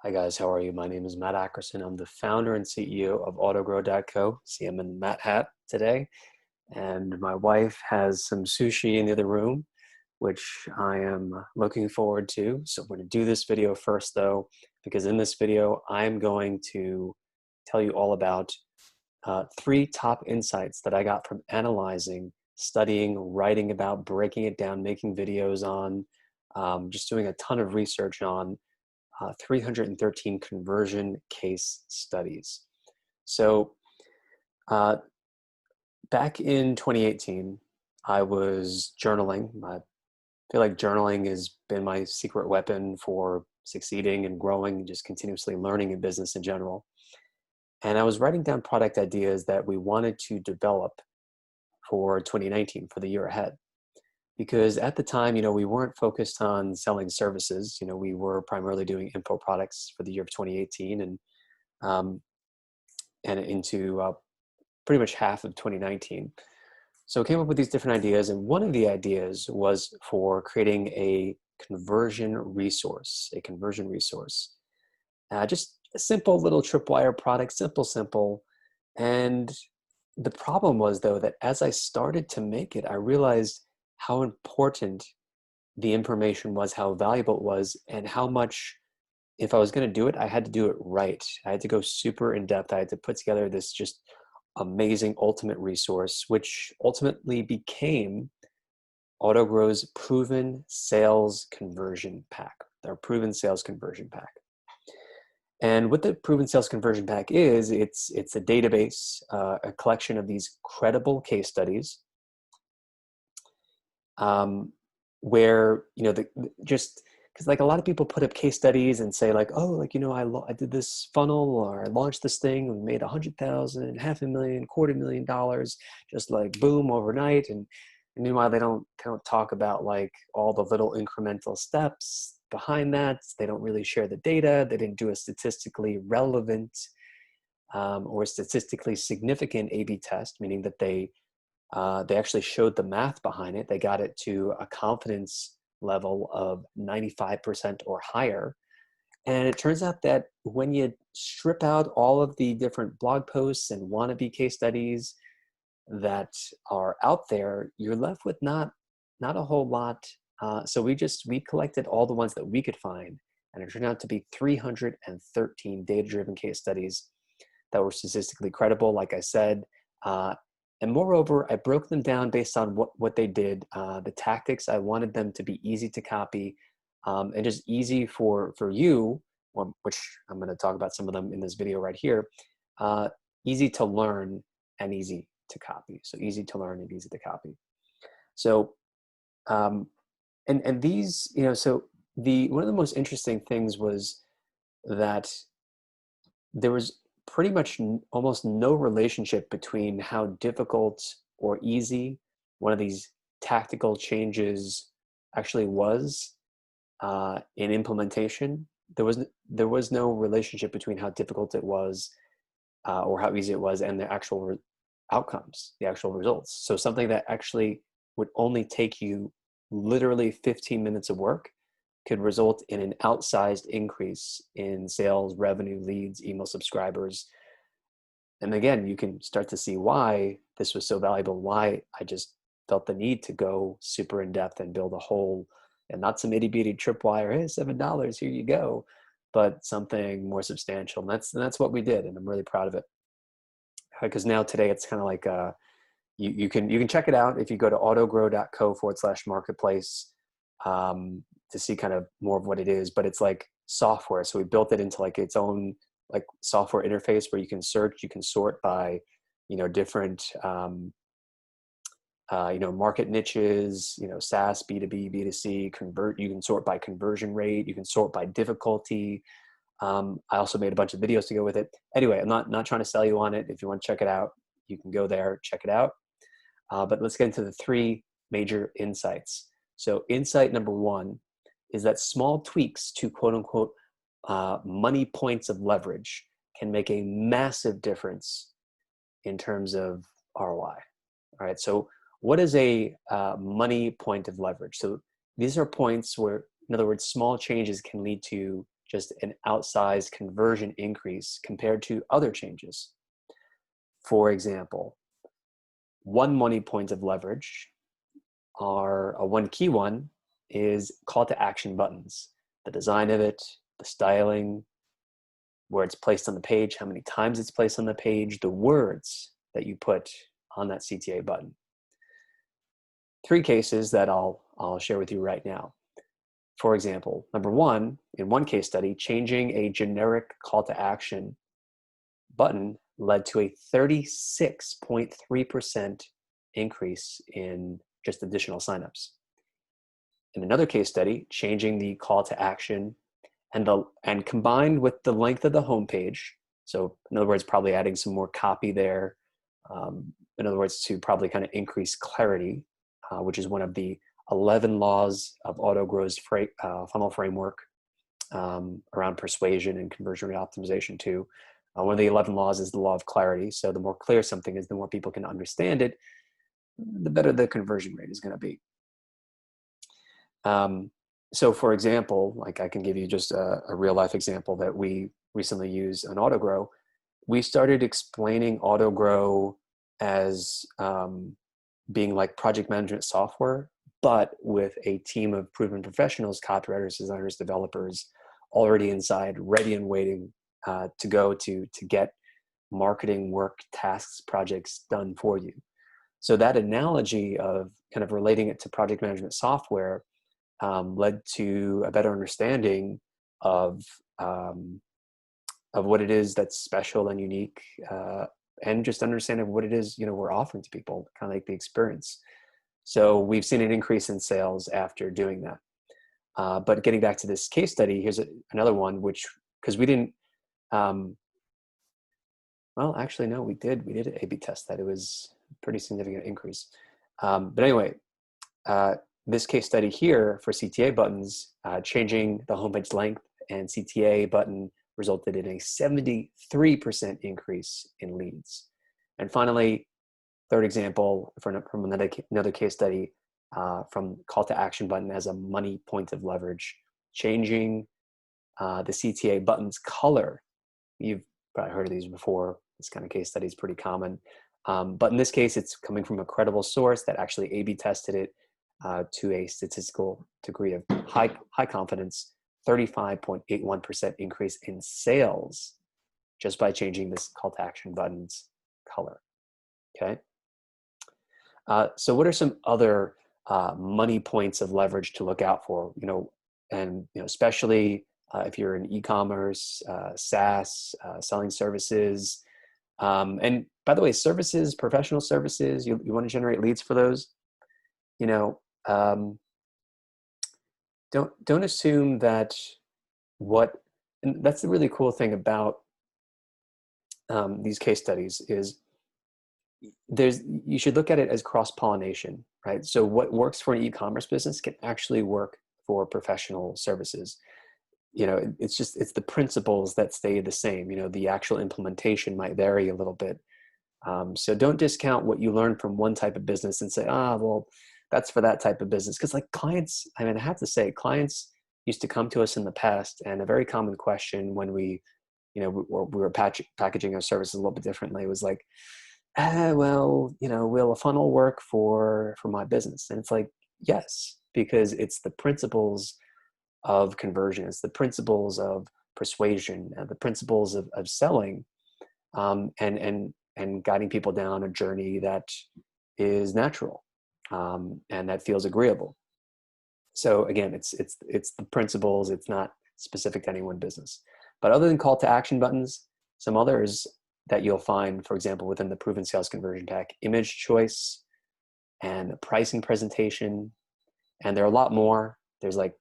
Hi guys, how are you? My name is Matt Ackerson. I'm the founder and CEO of AutoGrow.co. See, I'm in Matt hat today, and my wife has some sushi in the other room, which I am looking forward to. So we're going to do this video first though, because in this video, I'm going to tell you all about three top insights that I got from analyzing, studying, writing about, breaking it down, making videos on, just doing a ton of research on 313 conversion case studies. So uh, back in 2018, I was journaling. I feel like journaling has been my secret weapon for succeeding and growing and just continuously learning in business in general. And I was writing down product ideas that we wanted to develop for 2019, for the year ahead. Because at the time, we weren't focused on selling services. We were primarily doing info products for the year of 2018 um, and into pretty much half of 2019. So I came up with these different ideas, and one of the ideas was for creating a conversion resource, just a simple little tripwire product, simple. And the problem was, though, that as I started to make it, I realized how important the information was, how valuable it was, and how much, if I was going to do it, I had to do it right. I had to go super in depth. I had to put together this just amazing ultimate resource, which ultimately became AutoGrow's proven sales conversion pack, their proven sales conversion pack. And what the proven sales conversion pack is, it's a database, a collection of these credible case studies, where just because like a lot of people put up case studies and say like, oh, like I did this funnel, or I launched this thing and made 100,000, $500,000, $250,000, just like boom overnight. And meanwhile they don't talk about like all the little incremental steps behind that. They don't really share the data. They didn't do a statistically relevant or statistically significant A/B test, meaning that they actually showed the math behind it. They got it to a confidence level of 95% or higher. And it turns out that when you strip out all of the different blog posts and wannabe case studies that are out there, you're left with not a whole lot. So we collected all the ones that we could find, and it turned out to be 313 data-driven case studies that were statistically credible, like I said. And moreover, I broke them down based on what they did, the tactics. I wanted them to be easy to copy, and just easy for you, which I'm going to talk about some of them in this video right here, easy to learn and easy to copy. So easy to learn and easy to copy. So, and these, so one of the most interesting things was that there was pretty much almost no relationship between how difficult or easy one of these tactical changes actually was in implementation. There was no relationship between how difficult it was or how easy it was and the actual outcomes, the actual results. So something that actually would only take you literally 15 minutes of work could result in an outsized increase in sales, revenue, leads, email subscribers. And again, you can start to see why this was so valuable, why I just felt the need to go super in depth and build a whole, and not some itty-bitty tripwire, hey, $7, here you go, but something more substantial. And that's what we did, and I'm really proud of it. Because now today it's kind of like you can check it out if you go to autogrow.co/marketplace to see kind of more of what it is, but it's like software. So we built it into like its own like software interface where you can search, you can sort by, different, market niches, SaaS, B2B, B2C, you can sort by conversion rate, you can sort by difficulty. I also made a bunch of videos to go with it. Anyway, I'm not trying to sell you on it. If you want to check it out, you can go there, check it out. But let's get into the three major insights. So insight number one is that small tweaks to quote unquote money points of leverage can make a massive difference in terms of ROI. All right. So what is a money point of leverage? So these are points where, in other words, small changes can lead to just an outsized conversion increase compared to other changes. For example, one money point of leverage, or one key one, is call to action buttons. The design of it, the styling, where it's placed on the page, how many times it's placed on the page, the words that you put on that CTA button. Three cases that I'll share with you right now. For example, number one, in one case study, changing a generic call to action button led to a 36.3% increase in just additional signups. In another case study, changing the call to action and combined with the length of the homepage, so in other words, probably adding some more copy there, in other words, to probably kind of increase clarity, which is one of the 11 laws of AutoGrow's funnel framework around persuasion and conversion rate optimization too. One of the 11 laws is the law of clarity. So the more clear something is, the more people can understand it, the better the conversion rate is going to be. So for example, like I can give you just a real life example that we recently used on AutoGrow. We started explaining AutoGrow as being like project management software, but with a team of proven professionals, copywriters, designers, developers already inside, ready and waiting to go to get marketing work, tasks, projects done for you. So that analogy of kind of relating it to project management software led to a better understanding of what it is that's special and unique, and just understanding what it is, we're offering to people, kind of like the experience. So we've seen an increase in sales after doing that. But getting back to this case study, here's another one, because we didn't, well, actually, no, we did an A/B test that. It was a pretty significant increase. But anyway, this case study here for CTA buttons, changing the homepage length and CTA button resulted in a 73% increase in leads. And finally, third example from another case study, from call to action button as a money point of leverage, changing the CTA button's color. You've probably heard of these before. This kind of case study is pretty common. But in this case, it's coming from a credible source that actually A/B tested it to a statistical degree of high confidence, 35.81% increase in sales just by changing this call to action button's color. Okay. So what are some other money points of leverage to look out for? And especially if you're in e-commerce, SaaS, selling services, and by the way, services, professional services, you want to generate leads for those. Don't assume that and that's the really cool thing about these case studies is you should look at it as cross-pollination, right? So what works for an e-commerce business can actually work for professional services. It's the principles that stay the same. The actual implementation might vary a little bit. So don't discount what you learn from one type of business and say, well, that's for that type of business. Because like clients, I have to say, clients used to come to us in the past, and a very common question when we were packaging our services a little bit differently was like, will a funnel work for my business? And it's like, yes, because it's the principles of conversion, it's the principles of persuasion, the principles of selling, and guiding people down a journey that is natural, and that feels agreeable. So again, it's the principles. It's not specific to any one business. But other than call to action buttons, some others that you'll find, for example, within the proven sales conversion pack, image choice and pricing presentation, and there are a lot more. There's like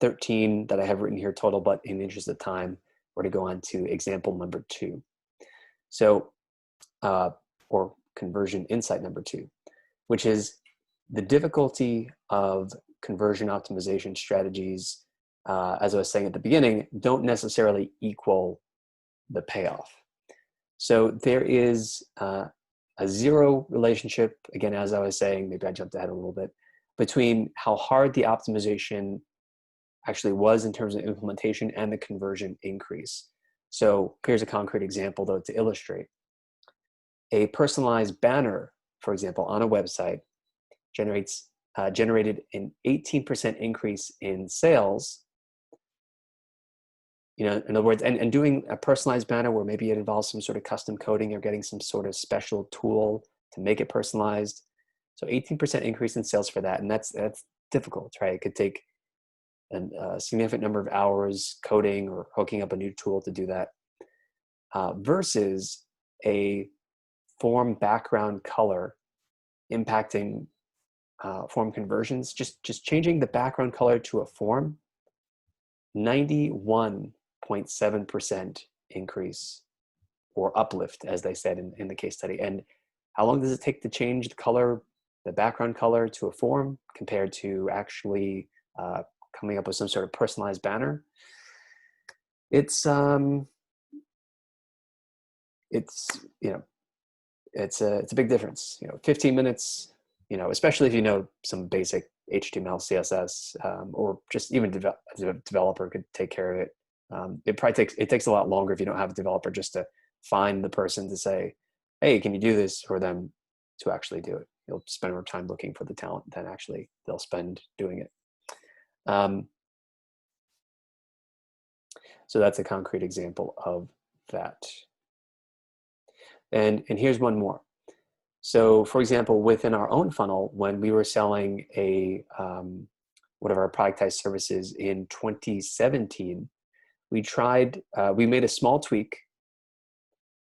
13 that I have written here total, but in the interest of time, we're going to go on to example number 2. So, or conversion insight number 2, which is the difficulty of conversion optimization strategies, as I was saying at the beginning, don't necessarily equal the payoff. So there is a zero relationship, again, as I was saying, maybe I jumped ahead a little bit, between how hard the optimization actually was in terms of implementation and the conversion increase. So here's a concrete example, though, to illustrate. A personalized banner, for example, on a website generated an 18% increase in sales. In other words, and doing a personalized banner where maybe it involves some sort of custom coding or getting some sort of special tool to make it personalized. So 18% increase in sales for that. And that's difficult, right? It could take a significant number of hours coding or hooking up a new tool to do that, versus a form background color impacting form conversions. Just changing the background color to a form, 91.7% increase, or uplift, as they said in the case study. And how long does it take to change the background color to a form compared to actually coming up with some sort of personalized banner? It's a big difference. 15 minutes. Especially if you know some basic HTML, CSS, or just even a developer could take care of it. It takes a lot longer if you don't have a developer just to find the person to say, hey, can you do this, for them to actually do it. You'll spend more time looking for the talent than actually they'll spend doing it. So that's a concrete example of that. And here's one more. So for example, within our own funnel, when we were selling one of our productized services in 2017, we made a small tweak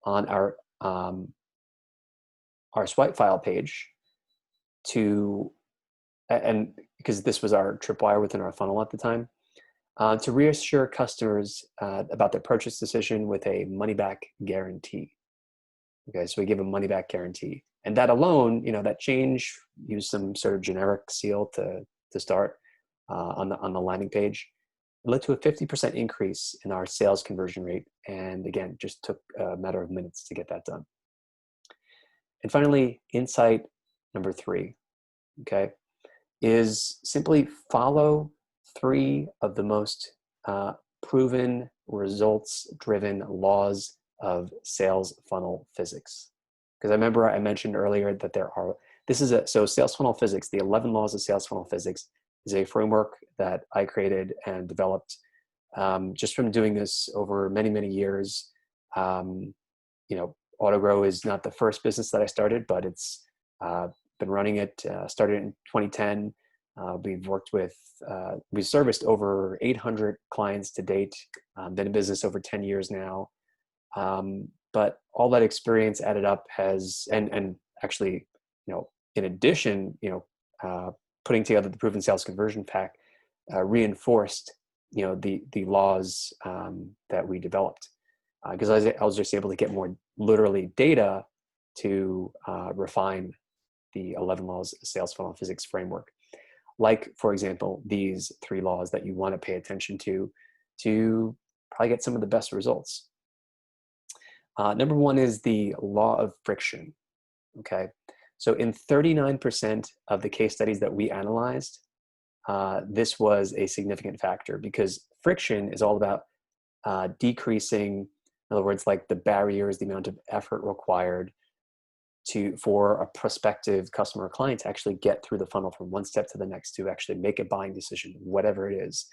on our swipe file page and because this was our tripwire within our funnel at the time, to reassure customers about their purchase decision with a money-back guarantee. Okay, so we give a money-back guarantee. And that alone, that change, used some sort of generic seal to start on the landing page. It led to a 50% increase in our sales conversion rate. And again, just took a matter of minutes to get that done. And finally, insight number 3, okay, is simply follow 3 of the most proven results-driven laws of sales funnel physics. Because I remember I mentioned earlier that so sales funnel physics, the 11 laws of sales funnel physics, is a framework that I created and developed just from doing this over many, many years. AutoGrow is not the first business that I started, but it's been running it, started in 2010. We've serviced over 800 clients to date, been in business over 10 years now. But all that experience added up and actually, in addition, putting together the proven sales conversion pack reinforced, the laws that we developed, because I was just able to get more literally data to refine the 11 laws of sales funnel physics framework. Like, for example, these 3 laws that you want to pay attention to probably get some of the best results. Number 1 is the law of friction. Okay, so in 39% of the case studies that we analyzed, this was a significant factor, because friction is all about decreasing, in other words, like the barriers, the amount of effort required for a prospective customer or client to actually get through the funnel from one step to the next to actually make a buying decision, whatever it is.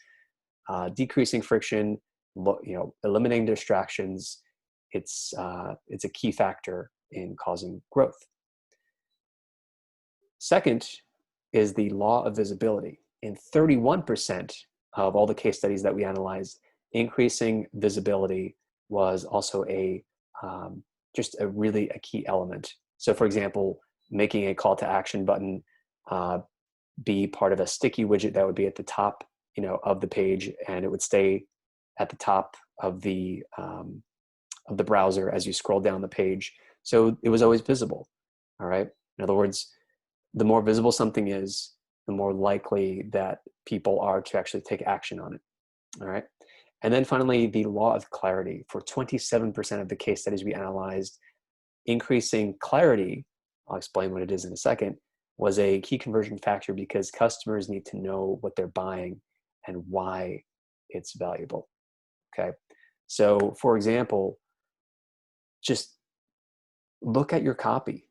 Decreasing friction, eliminating distractions, it's a key factor in causing growth. Second is the law of visibility. In 31% of all the case studies that we analyzed, increasing visibility was also just a key element. So for example, making a call to action button be part of a sticky widget that would be at the top, of the page, and it would stay at the top of the browser as you scroll down the page. So it was always visible. All right. In other words, the more visible something is, the more likely that people are to actually take action on it. All right. And then finally, the law of clarity. For 27% of the case studies we analyzed, increasing clarity, I'll explain what it is in a second, was a key conversion factor, because customers need to know what they're buying and why it's valuable. Okay. So for example, just look at your copy.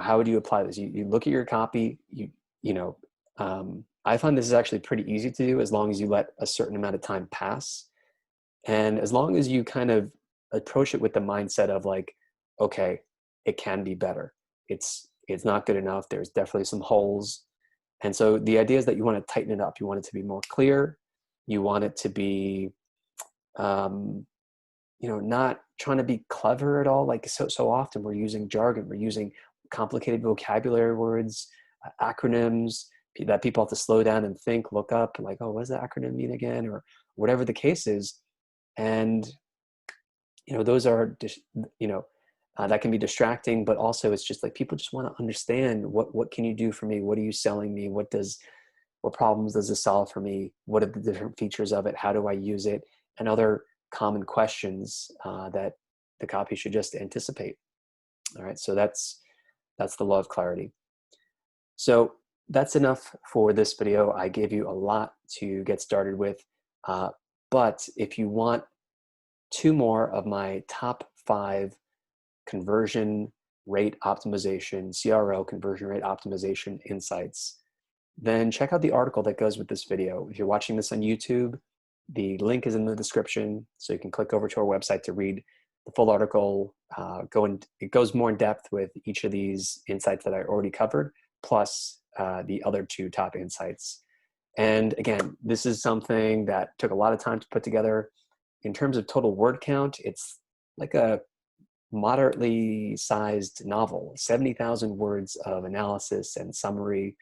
How would you apply this? You look at your copy, I find this is actually pretty easy to do as long as you let a certain amount of time pass. And as long as you kind of approach it with the mindset of like, okay, it can be better. It's not good enough. There's definitely some holes. And so the idea is that you want to tighten it up. You want it to be more clear. You want it to be, not trying to be clever at all. Like so often we're using jargon, we're using complicated vocabulary words, acronyms that people have to slow down and think, look up, like, oh, what does that acronym mean again? Or whatever the case is. And, those are, that can be distracting, but also it's just like, people just want to understand what can you do for me? What are you selling me? What problems does this solve for me? What are the different features of it? How do I use it? And other common questions that the copy should just anticipate. All right, so that's the law of clarity. So that's enough for this video. I gave you a lot to get started with, but if you want 2 more of my top 5 conversion rate optimization, CRO, conversion rate optimization insights, then check out the article that goes with this video. If you're watching this on YouTube, the link is in the description, so you can click over to our website to read the full article. It goes more in depth with each of these insights that I already covered, plus the other 2 top insights. And again, this is something that took a lot of time to put together. In terms of total word count, it's like a moderately sized novel, 70,000 words of analysis and summary.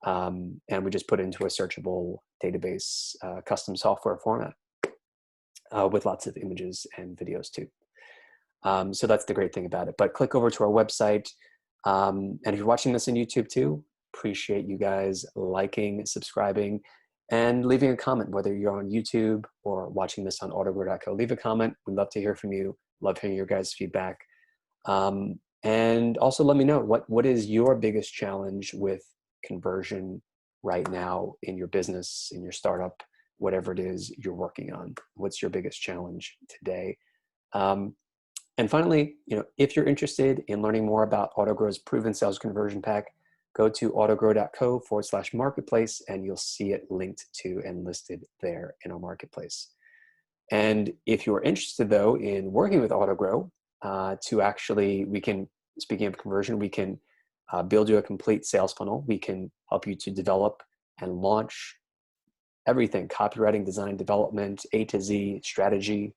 And we just put it into a searchable database, custom software format with lots of images and videos too. So that's the great thing about it. But click over to our website. And if you're watching this on YouTube too, appreciate you guys liking, subscribing, and leaving a comment, whether you're on YouTube or watching this on autogrow.co. Leave a comment. We'd love to hear from you. Love hearing your guys' feedback. And also let me know what is your biggest challenge with conversion right now in your business, in your startup, whatever it is you're working on. What's your biggest challenge today? And finally, if you're interested in learning more about Autogrow's proven sales conversion pack, go to autogrow.co/marketplace and you'll see it linked to and listed there in our marketplace. And if you're interested though in working with Autogrow, speaking of conversion, we can build you a complete sales funnel. We can help you to develop and launch everything: copywriting, design, development, A to Z, strategy.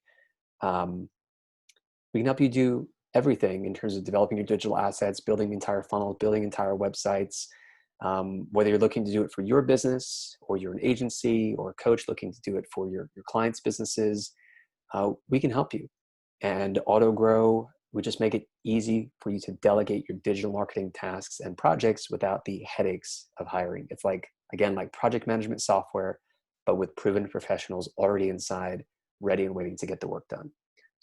We can help you do everything in terms of developing your digital assets, building the entire funnel, building entire websites. Whether you're looking to do it for your business, or you're an agency or a coach looking to do it for your clients' businesses, we can help you. And Autogrow would just make it easy for you to delegate your digital marketing tasks and projects without the headaches of hiring. It's like project management software, but with proven professionals already inside, ready and waiting to get the work done.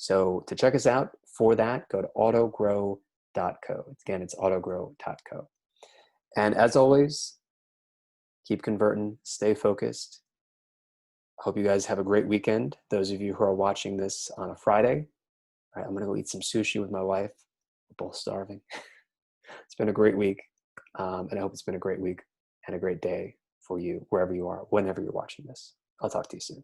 So to check us out for that, go to autogrow.co. Again, it's autogrow.co. And as always, keep converting, stay focused. I hope you guys have a great weekend. Those of you who are watching this on a Friday, all right, I'm going to go eat some sushi with my wife. We're both starving. It's been a great week. And I hope it's been a great week and a great day for you, wherever you are, whenever you're watching this. I'll talk to you soon.